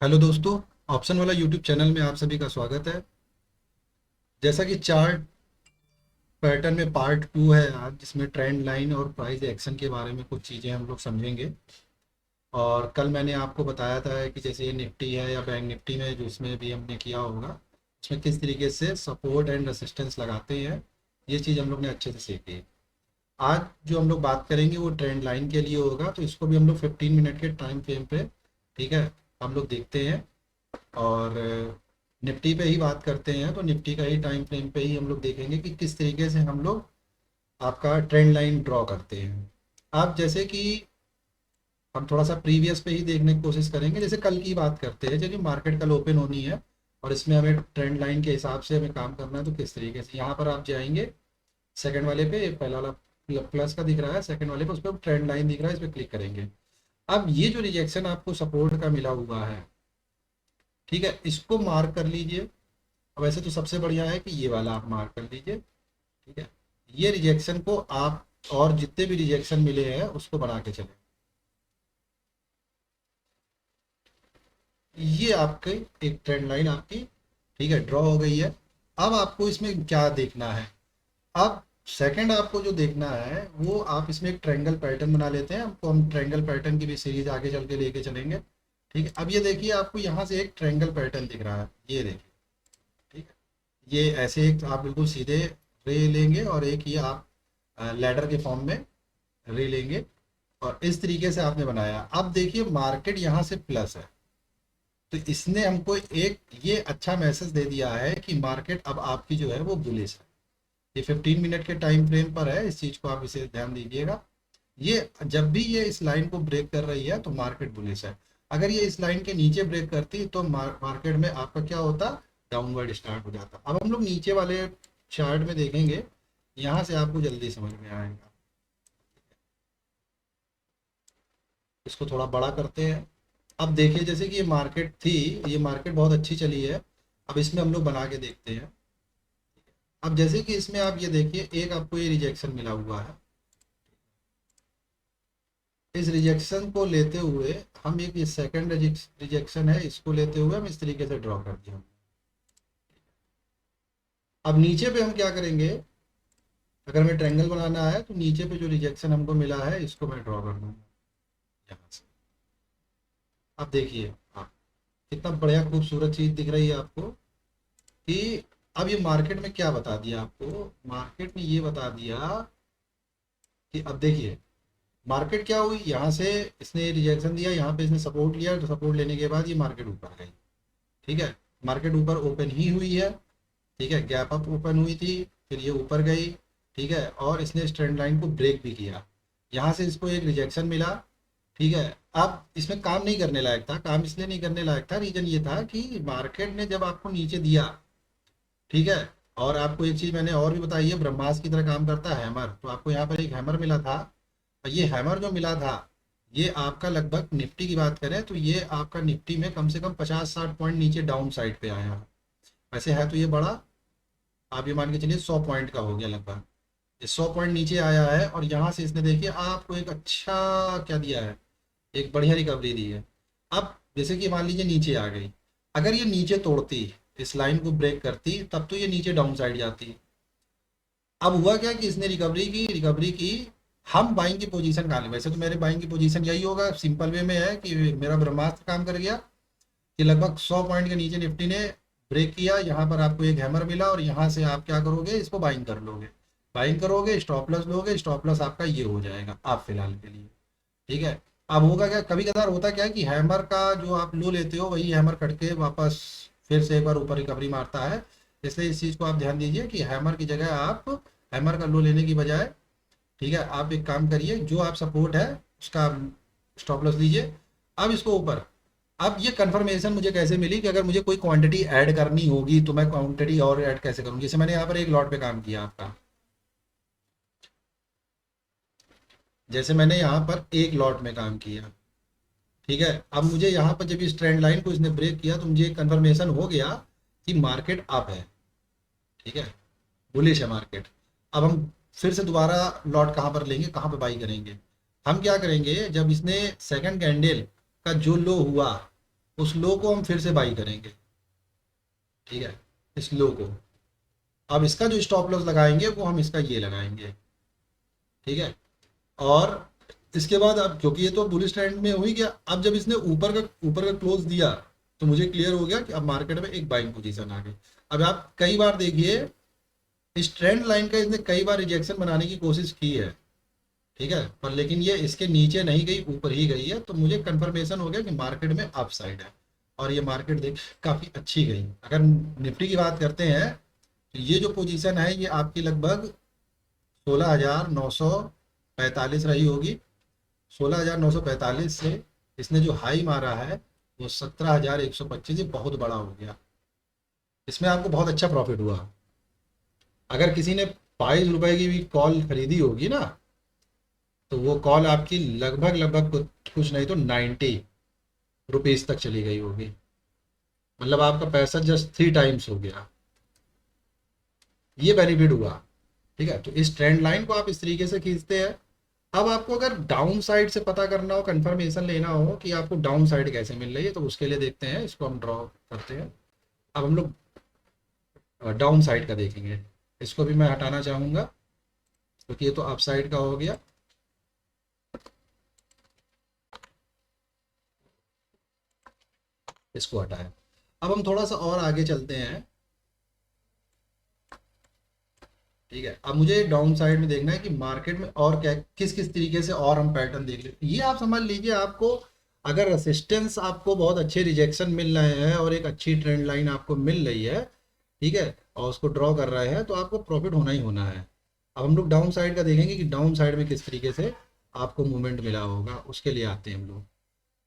Hello दोस्तों। Option वाला YouTube channel में आप सभी का स्वागत है। जैसा कि चार्ट पैटर्न में पार्ट टू है आज, जिसमें ट्रेंड लाइन और प्राइस एक्शन के बारे में कुछ चीज़ें हम लोग समझेंगे। और कल मैंने आपको बताया था कि जैसे ये निफ्टी है या बैंक निफ्टी में जो इसमें भी हमने किया होगा, उसमें किस तरीके से सपोर्ट एंड रेसिस्टेंस लगाते हैं, ये चीज़ हम लोग ने अच्छे से सीखी। आज जो हम लोग बात करेंगे वो ट्रेंड लाइन के लिए होगा, तो इसको भी हम लोग 15 मिनट के टाइम फ्रेम पे, ठीक है, हम लोग देखते हैं। और निफ्टी पे ही बात करते हैं, तो निफ्टी का ही टाइम फ्रेम पे ही हम लोग देखेंगे कि किस तरीके से हम लोग आपका ट्रेंड लाइन ड्रॉ करते हैं। आप जैसे कि हम थोड़ा सा प्रीवियस पे ही देखने की कोशिश करेंगे। जैसे कल की बात करते हैं, चलिए मार्केट कल ओपन होनी है और इसमें हमें ट्रेंड लाइन के हिसाब से हमें काम करना है, तो किस तरीके से यहाँ पर आप जाएंगे। सेकंड वाले पे पहला वाला प्लस का दिख रहा है, सेकंड वाले पे उस पर ट्रेंड लाइन दिख रहा है, इस पर क्लिक करेंगे। अब ये जो रिजेक्शन आपको सपोर्ट का मिला हुआ है, ठीक है, इसको मार्क कर लीजिए। वैसे तो सबसे बढ़िया है कि ये वाला आप मार्क कर लीजिए, ठीक है। ये रिजेक्शन को आप और जितने भी रिजेक्शन मिले हैं उसको बना के चले। ये आपके एक ट्रेंड लाइन आपकी, ठीक है, ड्रॉ हो गई है। अब आपको इसमें क्या देखना है? अब सेकंड आपको जो देखना है वो आप इसमें एक ट्रायंगल पैटर्न बना लेते हैं। आपको हम ट्रायंगल पैटर्न की भी सीरीज आगे चल के लेके चलेंगे, ठीक है। अब ये देखिए, आपको यहाँ से एक ट्रायंगल पैटर्न दिख रहा है, ये देखिए, ठीक है। ये ऐसे एक आप बिल्कुल सीधे रे लेंगे और एक ये आप लैडर के फॉर्म में रे लेंगे और इस तरीके से आपने बनाया। अब देखिए मार्केट यहाँ से प्लस है, तो इसने हमको एक ये अच्छा मैसेज दे दिया है कि मार्केट अब आपकी जो है वो बुलिश है। ये 15 मिनट के टाइम फ्रेम पर है, इस चीज को आप इसे ध्यान दीजिएगा। ये जब भी ये इस लाइन को ब्रेक कर रही है तो मार्केट बुलिश है। अगर ये इस लाइन के नीचे ब्रेक करती तो मार्केट में आपका क्या होता, डाउनवर्ड स्टार्ट हो जाता। अब हम लोग नीचे वाले चार्ट में देखेंगे, यहाँ से आपको जल्दी समझ में आएगा। इसको थोड़ा बड़ा करते हैं। अब देखिए, जैसे कि ये मार्केट थी, ये मार्केट बहुत अच्छी चली है। अब इसमें हम लोग बना के देखते हैं। अब जैसे कि इसमें आप ये देखिए, एक आपको ये रिजेक्शन मिला हुआ है। इस रिजेक्शन को लेते हुए हम एक ये सेकंड रिजेक्शन है, इसको लेते हुए हम इस तरीके से ड्रॉ कर दिया। अब नीचे पे हम क्या करेंगे, अगर हमें ट्रायंगल बनाना है तो नीचे पे जो रिजेक्शन हमको मिला है इसको मैं ड्रॉ कर दूंगा यहाँ से। अब देखिए आप, कितना बढ़िया खूबसूरत चीज दिख रही है आपको कि अब ये मार्केट में क्या बता दिया आपको, मार्केट ने ये बता दिया कि अब देखिए मार्केट क्या हुई, यहाँ से इसने रिजेक्शन दिया, यहाँ पे इसने सपोर्ट लिया, तो सपोर्ट लेने के बाद ये मार्केट ऊपर गई, ठीक है। मार्केट ऊपर ओपन ही हुई है, ठीक है, गैप अप ओपन हुई थी, फिर ये ऊपर गई, ठीक है, और इसने इस ट्रेंड लाइन को ब्रेक भी किया। यहाँ से इसको एक रिजेक्शन मिला, ठीक है। अब इसमें काम नहीं करने लायक था। काम इसलिए नहीं करने लायक था, रीजन ये था कि मार्केट ने जब आपको नीचे दिया, ठीक है, और आपको एक चीज मैंने और भी बताई है, ब्रह्मास्त्र की तरह काम करता है हैमर। तो आपको यहाँ पर एक हैमर मिला था, और ये हैमर जो मिला था ये आपका लगभग निफ्टी की बात करें तो ये आपका निफ्टी में कम से कम 50-60 पॉइंट नीचे डाउन साइड पे आया है। वैसे है तो ये बड़ा, आप ये मान के चलिए 100 पॉइंट का हो गया लगभग। ये 100 पॉइंट नीचे आया है और यहाँ से इसने देखिए आपको एक अच्छा क्या दिया है, एक बढ़िया रिकवरी दी है। अब जैसे कि मान लीजिए नीचे आ गई, अगर ये नीचे तोड़ती, इस लाइन को ब्रेक करती, तब तो ये नीचे डाउन साइड जाती। अब हुआ क्या कि इसने रिकवरी की। हम बाइंग की पोजीशन कहाँ ले, वैसे तो मेरे बाइंग की पोजीशन यही होगा, सिंपल वे में है कि मेरा ब्रह्मास्त्र काम कर गया कि लगभग 100 पॉइंट के नीचे निफ्टी ने ब्रेक किया, यहाँ पर आपको एक हैमर मिला और यहाँ से आप क्या करोगे, इसको बाइंग कर लोगे। बाइंग करोगे, स्टॉप लॉस लोगे, स्टॉप लॉस आपका ये हो जाएगा आप फिलहाल के लिए, ठीक है। अब होगा क्या, कभी कभार होता क्या है कि हैमर का जो आप लो लेते हो वही हैमर कट के वापस फिर से एक बार ऊपर रिकवरी मारता है। इसलिए इस चीज़ को आप ध्यान दीजिए कि हैमर की जगह आप हैमर का लो लेने की बजाय, ठीक है, आप एक काम करिए, जो आप सपोर्ट है उसका स्टॉप लॉस लीजिए। अब इसको ऊपर, अब ये कंफर्मेशन मुझे कैसे मिली कि अगर मुझे कोई क्वांटिटी ऐड करनी होगी तो मैं क्वांटिटी और ऐड कैसे करूँ। जैसे मैंने यहाँ पर एक लॉट पे काम किया आपका, जैसे मैंने यहाँ पर एक लॉट में काम किया, ठीक है। अब मुझे यहाँ पर जब इस ट्रेंड लाइन को इसने ब्रेक किया तो मुझे कंफर्मेशन हो गया कि मार्केट अप है, ठीक है, बुलिश है मार्केट। अब हम फिर से दोबारा लॉट कहाँ पर लेंगे, कहाँ पर बाई करेंगे? हम क्या करेंगे, जब इसने सेकंड कैंडल का जो लो हुआ, उस लो को हम फिर से बाई करेंगे, ठीक है, इस लो को। अब इसका जो स्टॉप लॉस लगाएंगे वो हम इसका ये लगाएंगे, ठीक है। और इसके बाद अब क्योंकि ये तो बुलिश ट्रेंड में हो ही गया, अब जब इसने ऊपर का क्लोज दिया तो मुझे क्लियर हो गया कि अब मार्केट में एक बाइंग पोजीशन आ गई। अब आप कई बार देखिए इस ट्रेंड लाइन का इसने कई बार रिजेक्शन बनाने की कोशिश की है, ठीक है, पर लेकिन ये इसके नीचे नहीं गई, ऊपर ही गई है, तो मुझे कंफर्मेशन हो गया कि मार्केट में अप साइड है। और ये मार्केट देख काफ़ी अच्छी गई। अगर निफ्टी की बात करते हैं तो ये जो पोजीशन है ये आपकी लगभग 16,945 रही होगी। 16,945 से इसने जो हाई मारा है वो 17,125, ये बहुत बड़ा हो गया। इसमें आपको बहुत अच्छा प्रॉफिट हुआ। अगर किसी ने 22 रुपए की भी कॉल खरीदी होगी ना, तो वो कॉल आपकी लगभग लगभग कुछ नहीं तो 90 रुपीज़ तक चली गई होगी। मतलब आपका पैसा जस्ट 3 टाइम्स हो गया। ये बेनिफिट हुआ, ठीक है। तो इस ट्रेंड लाइन को आप इस तरीके से खींचते हैं। अब आपको अगर डाउन साइड से पता करना हो, कंफर्मेशन लेना हो कि आपको डाउन साइड कैसे मिल रही है, तो उसके लिए देखते हैं, इसको हम ड्रॉ करते हैं। अब हम लोग डाउन साइड का देखेंगे। इसको भी मैं हटाना चाहूँगा क्योंकि ये तो अप साइड का हो गया। इसको हटाया। अब हम थोड़ा सा और आगे चलते हैं, ठीक है। अब मुझे डाउन साइड में देखना है कि मार्केट में और क्या किस किस तरीके से और हम पैटर्न देख लेते। ये आप समझ लीजिए, आपको अगर रेसिस्टेंस आपको बहुत अच्छे रिजेक्शन मिल रहे हैं और एक अच्छी ट्रेंड लाइन आपको मिल रही है, ठीक है, और उसको ड्रॉ कर रहे हैं, तो आपको प्रॉफिट होना ही होना है। अब हम लोग डाउन साइड का देखेंगे कि डाउन साइड में किस तरीके से आपको मूवमेंट मिला होगा, उसके लिए आते हैं हम लोग।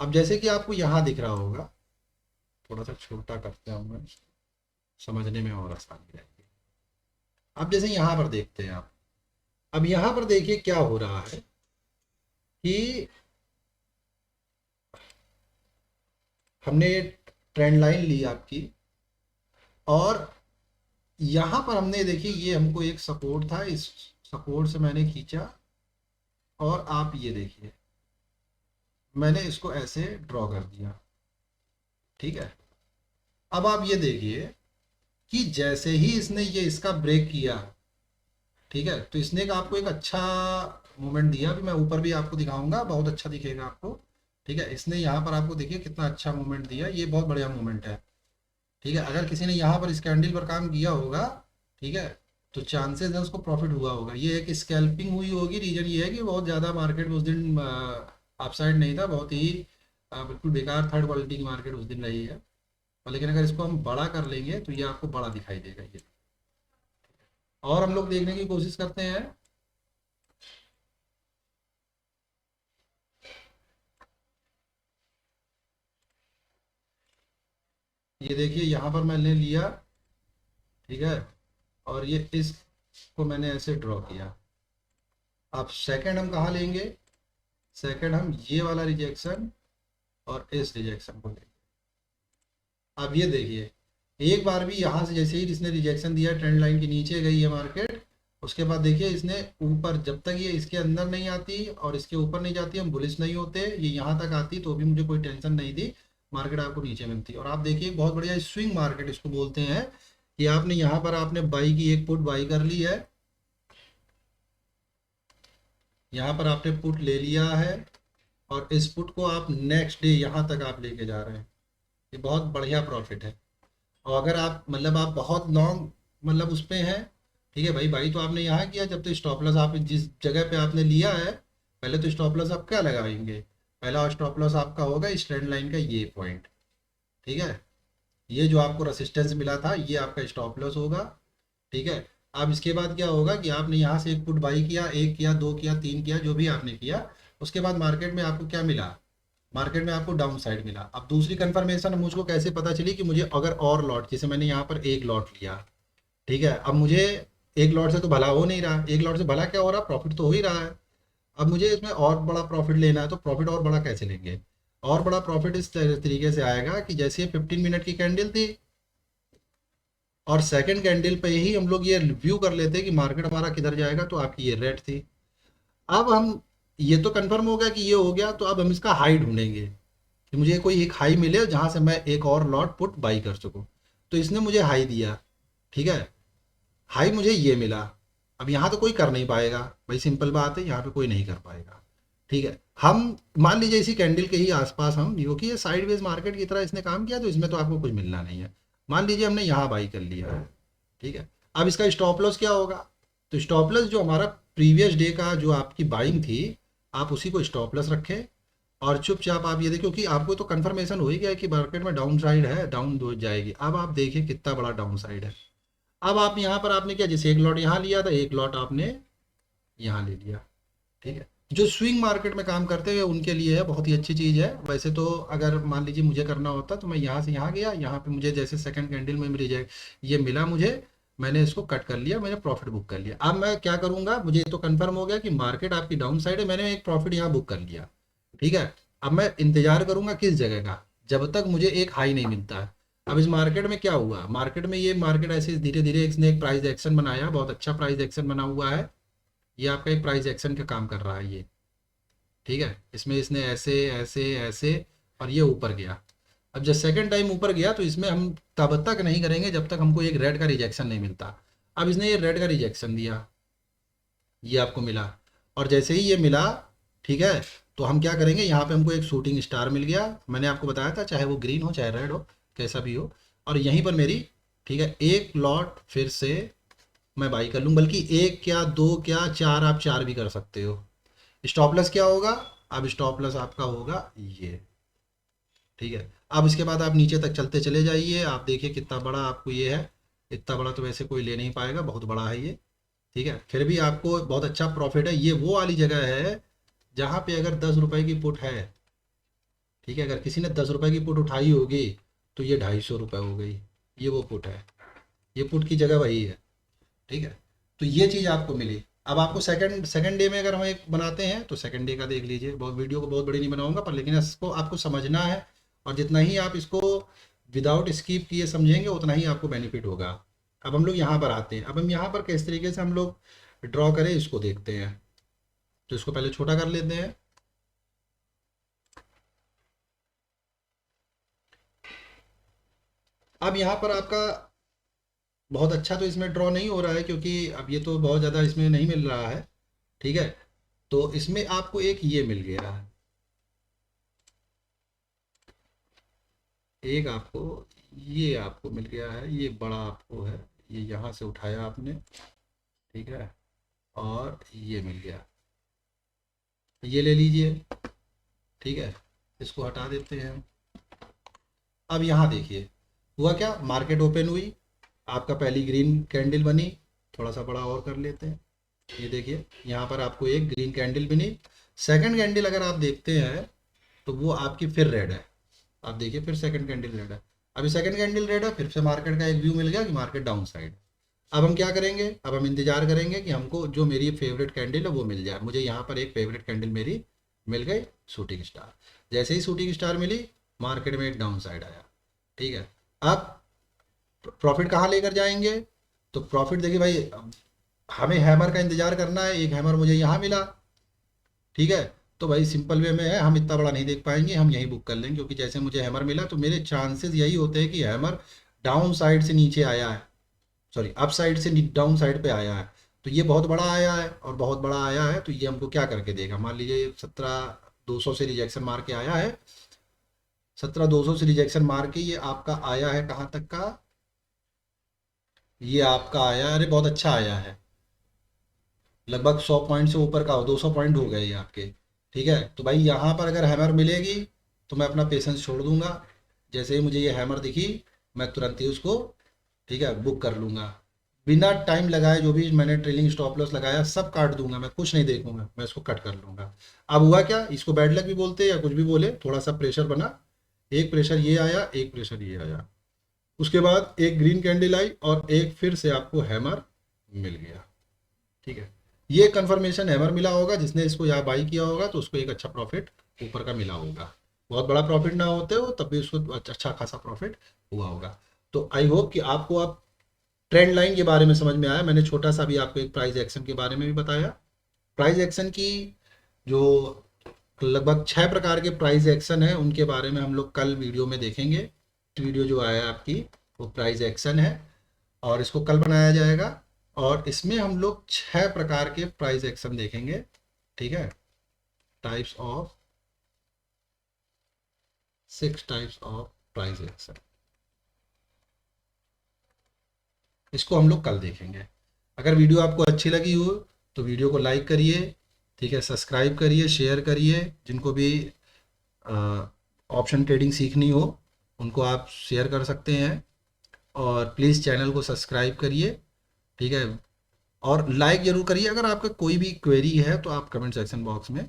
अब जैसे कि आपको यहाँ दिख रहा होगा, थोड़ा सा छोटा करते हैं मैं, समझने में और आसानी रहेगी। अब जैसे यहाँ पर देखते हैं आप, अब यहाँ पर देखिए क्या हो रहा है कि हमने ट्रेंड लाइन ली आपकी, और यहाँ पर हमने देखिए ये हमको एक सपोर्ट था, इस सपोर्ट से मैंने खींचा, और आप ये देखिए मैंने इसको ऐसे ड्रॉ कर दिया, ठीक है। अब आप ये देखिए कि जैसे ही इसने ये इसका ब्रेक किया, ठीक है, तो इसने आपको एक अच्छा मूवमेंट दिया। अभी मैं ऊपर भी आपको दिखाऊंगा, बहुत अच्छा दिखेगा आपको, ठीक है। इसने यहाँ पर आपको देखिए कितना अच्छा मूवमेंट दिया, ये बहुत बढ़िया मूवमेंट है, ठीक है। अगर किसी ने यहाँ पर इस कैंडल पर काम किया होगा, ठीक है, तो चांसेस है उसको प्रॉफिट हुआ होगा। ये एक स्कैल्पिंग हुई होगी, रीजन ये है कि बहुत ज़्यादा मार्केट उस दिन अपसाइड नहीं था, बहुत ही बिल्कुल बेकार थर्ड क्वालिटी की मार्केट उस दिन रही है। और लेकिन अगर इसको हम बड़ा कर लेंगे तो ये आपको बड़ा दिखाई देगा ये। और हम लोग देखने की कोशिश करते हैं, ये देखिए यहाँ पर मैंने लिया, ठीक है, और ये इसको मैंने ऐसे ड्रॉ किया। अब सेकंड हम कहाँ लेंगे, सेकंड हम ये वाला रिजेक्शन और इस रिजेक्शन को लेंगे। अब ये देखिए एक बार भी यहाँ से जैसे ही इसने रिजेक्शन दिया, ट्रेंड लाइन के नीचे गई है मार्केट, उसके बाद देखिए इसने ऊपर, जब तक ये इसके अंदर नहीं आती और इसके ऊपर नहीं जाती हम बुलिश नहीं होते, ये यहाँ तक आती तो भी मुझे कोई टेंशन नहीं थी, मार्केट आपको नीचे मिलती। और आप देखिए बहुत बढ़िया स्विंग मार्केट इसको बोलते हैं कि आपने यहाँ पर आपने बाई की एक पुट बाई कर ली है, यहाँ पर आपने पुट ले लिया है, और इस पुट को आप नेक्स्ट डे यहाँ तक आप लेके जा रहे हैं, ये बहुत बढ़िया प्रॉफिट है। और अगर आप मतलब आप बहुत लॉन्ग मतलब उस पे हैं, ठीक है भाई, भाई तो आपने यहाँ किया, जब तो स्टॉप लॉस आप जिस जगह पे आपने लिया है, पहले तो स्टॉप लॉस आप क्या लगाएंगे, पहला स्टॉप लॉस आपका होगा इस ट्रेंड लाइन का ये पॉइंट, ठीक है। ये जो आपको रेसिस्टेंस मिला था ये आपका स्टॉप लॉस होगा, ठीक है। अब इसके बाद क्या होगा कि आपने यहाँ से एक पुट बाई किया, एक किया, दो किया, तीन किया, जो भी आपने किया, उसके बाद मार्केट में आपको क्या मिला, मार्केट में आपको डाउन साइड मिला। अब दूसरी कंफर्मेशन मुझको कैसे पता चली कि मुझे अगर और लॉट, जैसे मैंने यहाँ पर एक लॉट लिया, ठीक है, अब मुझे एक लॉट से तो भला हो नहीं रहा, एक लॉट से भला क्या हो रहा, प्रॉफिट तो हो ही रहा है। अब मुझे इसमें और बड़ा प्रॉफिट लेना है, तो प्रॉफिट और बड़ा कैसे लेंगे, और बड़ा प्रॉफिट इस तरीके से आएगा कि जैसे ये 15 मिनट की कैंडल थी, और सेकंड कैंडल पे ही हम लोग ये व्यू कर लेते कि मार्केट हमारा किधर जाएगा, तो आपकी ये रेड थी। अब हम, ये तो कंफर्म हो गया कि ये हो गया, तो अब हम इसका हाई ढूंढेंगे कि मुझे कोई एक हाई मिले जहाँ से मैं एक और लॉट पुट बाई कर सकूँ। तो इसने मुझे हाई दिया, ठीक है, हाई मुझे ये मिला। अब यहाँ तो कोई कर नहीं पाएगा, भाई सिंपल बात है, यहाँ पे कोई नहीं कर पाएगा। ठीक है, हम मान लीजिए इसी कैंडल के ही आसपास हम, क्योंकि ये साइडवेज मार्केट की तरह इसने काम किया, तो इसमें तो आपको कुछ मिलना नहीं है। मान लीजिए हमने यहाँ बाई कर लिया है, ठीक है, अब इसका स्टॉप लॉस क्या होगा? तो स्टॉप लॉस जो हमारा प्रीवियस डे का जो आपकी बाइंग थी, आप उसी को स्टॉप लॉस रखें और चुपचाप आप ये देखो कि आपको तो कंफर्मेशन हो ही गया कि मार्केट में डाउन साइड है, डाउन हो जाएगी। अब आप देखिए कितना बड़ा डाउन साइड है। अब आप यहाँ पर आपने क्या, जैसे एक लॉट यहाँ लिया था, एक लॉट आपने यहाँ ले लिया, ठीक है। जो स्विंग मार्केट में काम करते हुए उनके लिए है, बहुत ही अच्छी चीज़ है। वैसे तो अगर मान लीजिए मुझे करना होता तो मैं यहाँ से यहाँ गया, यहाँ पे मुझे जैसे सेकंड कैंडल में रिजेक्ट ये मिला मुझे, मैंने इसको कट कर लिया, मैंने प्रॉफिट बुक कर लिया। अब मैं क्या करूँगा, मुझे तो कंफर्म हो गया कि मार्केट आपकी डाउन साइड है, मैंने एक प्रॉफिट यहाँ बुक कर लिया, ठीक है। अब मैं इंतजार करूँगा किस जगह का, जब तक मुझे एक हाई नहीं मिलता है। अब इस मार्केट में क्या हुआ, मार्केट में ये मार्केट ऐसे धीरे धीरे इसने एक प्राइस एक्शन बनाया, बहुत अच्छा प्राइस एक्शन बना हुआ है। ये आपका एक प्राइस एक्शन का काम कर रहा है ये, ठीक है। इसमें इसने ऐसे ऐसे ऐसे और ये ऊपर गया। अब जब सेकंड टाइम ऊपर गया तो इसमें हम तब तक नहीं करेंगे जब तक हमको एक रेड का रिजेक्शन नहीं मिलता। अब इसने ये रेड का रिजेक्शन दिया, ये आपको मिला, और जैसे ही ये मिला, ठीक है, तो हम क्या करेंगे, यहाँ पे हमको एक शूटिंग स्टार मिल गया, मैंने आपको बताया था, चाहे वो ग्रीन हो चाहे रेड हो, कैसा भी हो। और यहीं पर मेरी, ठीक है, एक लॉट फिर से मैं बाई कर लूँ, बल्कि एक क्या दो क्या चार, आप चार भी कर सकते हो। स्टॉप लॉस क्या होगा, अब स्टॉप लॉस आपका होगा ये, ठीक है। अब इसके बाद आप नीचे तक चलते चले जाइए, आप देखिए कितना बड़ा आपको ये है। इतना बड़ा तो वैसे कोई ले नहीं पाएगा, बहुत बड़ा है ये, ठीक है। फिर भी आपको बहुत अच्छा प्रॉफिट है। ये वो वाली जगह है जहाँ पे अगर 10 रुपए की पुट है, ठीक है, अगर किसी ने 10 रुपए की पुट उठाई होगी तो ये 250 रुपये हो गई, ये वो पुट है, ये पुट की जगह वही है, ठीक है। तो ये चीज़ आपको मिली। अब आपको सेकंड सेकंड डे में अगर हम एक बनाते हैं तो सेकंड डे का देख लीजिए, बहुत वीडियो को बहुत बड़ी नहीं बनाऊंगा पर, लेकिन इसको आपको समझना है, और जितना ही आप इसको विदाउट स्किप किए समझेंगे उतना ही आपको बेनिफिट होगा। अब हम लोग यहाँ पर आते हैं, अब हम यहाँ पर किस तरीके से हम लोग ड्रॉ करें इसको देखते हैं। तो इसको पहले छोटा कर लेते हैं। अब यहाँ पर आपका बहुत अच्छा तो इसमें ड्रॉ नहीं हो रहा है, क्योंकि अब ये तो बहुत ज़्यादा इसमें नहीं मिल रहा है, ठीक है। तो इसमें आपको एक ये मिल गया है, एक आपको ये आपको मिल गया है, ये बड़ा आपको है, ये यहाँ से उठाया आपने, ठीक है, और ये मिल गया, ये ले लीजिए, ठीक है। इसको हटा देते हैं। अब यहाँ देखिए हुआ क्या, मार्केट ओपन हुई, आपका पहली ग्रीन कैंडल बनी, थोड़ा सा बड़ा और कर लेते हैं, ये देखिए यहाँ पर आपको एक ग्रीन कैंडल बनी। सेकंड कैंडल अगर आप देखते हैं तो वो आपकी फिर रेड है, आप देखिए फिर सेकंड कैंडल रेड है। अभी सेकंड कैंडल रेड है, फिर से मार्केट का एक व्यू मिल गया कि मार्केट डाउन साइड। अब हम क्या करेंगे, अब हम इंतजार करेंगे कि हमको जो मेरी फेवरेट कैंडल है वो मिल जाए। मुझे यहाँ पर एक फेवरेट कैंडल मेरी मिल गई, शूटिंग स्टार। जैसे ही शूटिंग स्टार मिली, मार्केट में एक डाउन साइड आया, ठीक है। अब प्रॉफिट कहाँ लेकर जाएंगे, तो प्रॉफिट देखिए भाई, हमें हैमर का इंतजार करना है, एक हैमर मुझे यहाँ मिला, ठीक है। तो भाई सिंपल वे में है, हम इतना बड़ा नहीं देख पाएंगे, हम यहीं बुक कर लेंगे, क्योंकि जैसे मुझे हैमर मिला तो मेरे चांसेस यही होते हैं कि हैमर डाउन साइड से नीचे आया है, सॉरी अप साइड से डाउन साइड पे आया है। तो ये बहुत बड़ा आया है, और बहुत बड़ा आया है तो ये हमको क्या करके देगा, मान लीजिए 17,200 से रिजेक्शन मार के आया है, 17,200 से रिजेक्शन मार के ये आपका आया है कहाँ तक का, ये आपका आया, अरे बहुत अच्छा आया है, लगभग 100 पॉइंट से ऊपर का हो, 200 पॉइंट हो गए ये आपके, ठीक है। तो भाई यहाँ पर अगर हैमर मिलेगी तो मैं अपना पेशेंस छोड़ दूंगा, जैसे ही मुझे ये हैमर दिखी मैं तुरंत ही उसको, ठीक है, बुक कर लूंगा, बिना टाइम लगाए। जो भी मैंने ट्रेलिंग स्टॉप लॉस लगाया सब काट दूंगा, मैं कुछ नहीं देखूंगा, मैं इसको कट कर लूंगा। अब हुआ क्या, इसको बैड लक भी बोलते हैं या कुछ भी बोले, थोड़ा सा प्रेशर बना, एक प्रेशर ये आया, एक प्रेशर ये आया, उसके बाद एक ग्रीन कैंडल आई और एक फिर से आपको हैमर मिल गया, ठीक है। ये कंफर्मेशन हैमर मिला होगा, जिसने इसको यहाँ बाई किया होगा तो उसको एक अच्छा प्रॉफिट ऊपर का मिला होगा। बहुत बड़ा प्रॉफिट ना होते हो तब भी उसको अच्छा खासा प्रॉफिट हुआ होगा। तो आई होप कि आपको अब ट्रेंड लाइन के बारे में समझ में आया। मैंने छोटा सा भी आपको एक प्राइस एक्शन के बारे में भी बताया। प्राइस एक्शन की जो लगभग 6 प्रकार के प्राइस एक्शन है, उनके बारे में हम लोग कल वीडियो में देखेंगे। वीडियो जो आया है आपकी वो प्राइस एक्शन है और इसको कल बनाया जाएगा और इसमें हम लोग 6 प्रकार के प्राइस एक्शन देखेंगे। ठीक है, types of 6 types of price action, इसको हम लोग कल देखेंगे। अगर वीडियो आपको अच्छी लगी हो तो वीडियो को लाइक करिए, ठीक है, सब्सक्राइब करिए, शेयर करिए। जिनको भी ऑप्शन ट्रेडिंग सीखनी हो उनको आप शेयर कर सकते हैं और प्लीज़ चैनल को सब्सक्राइब करिए, ठीक है, और लाइक ज़रूर करिए। अगर आपका कोई भी क्वेरी है तो आप कमेंट सेक्शन बॉक्स में,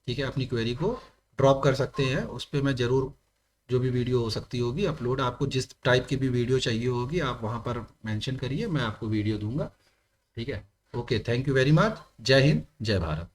ठीक है, अपनी क्वेरी को ड्रॉप कर सकते हैं। उस पर मैं ज़रूर जो भी वीडियो हो सकती होगी अपलोड, आपको जिस टाइप की भी वीडियो चाहिए होगी आप वहाँ पर मेंशन करिए, मैं आपको वीडियो दूंगा। ठीक है, okay, thank you very much. जय हिंद, जय भारत।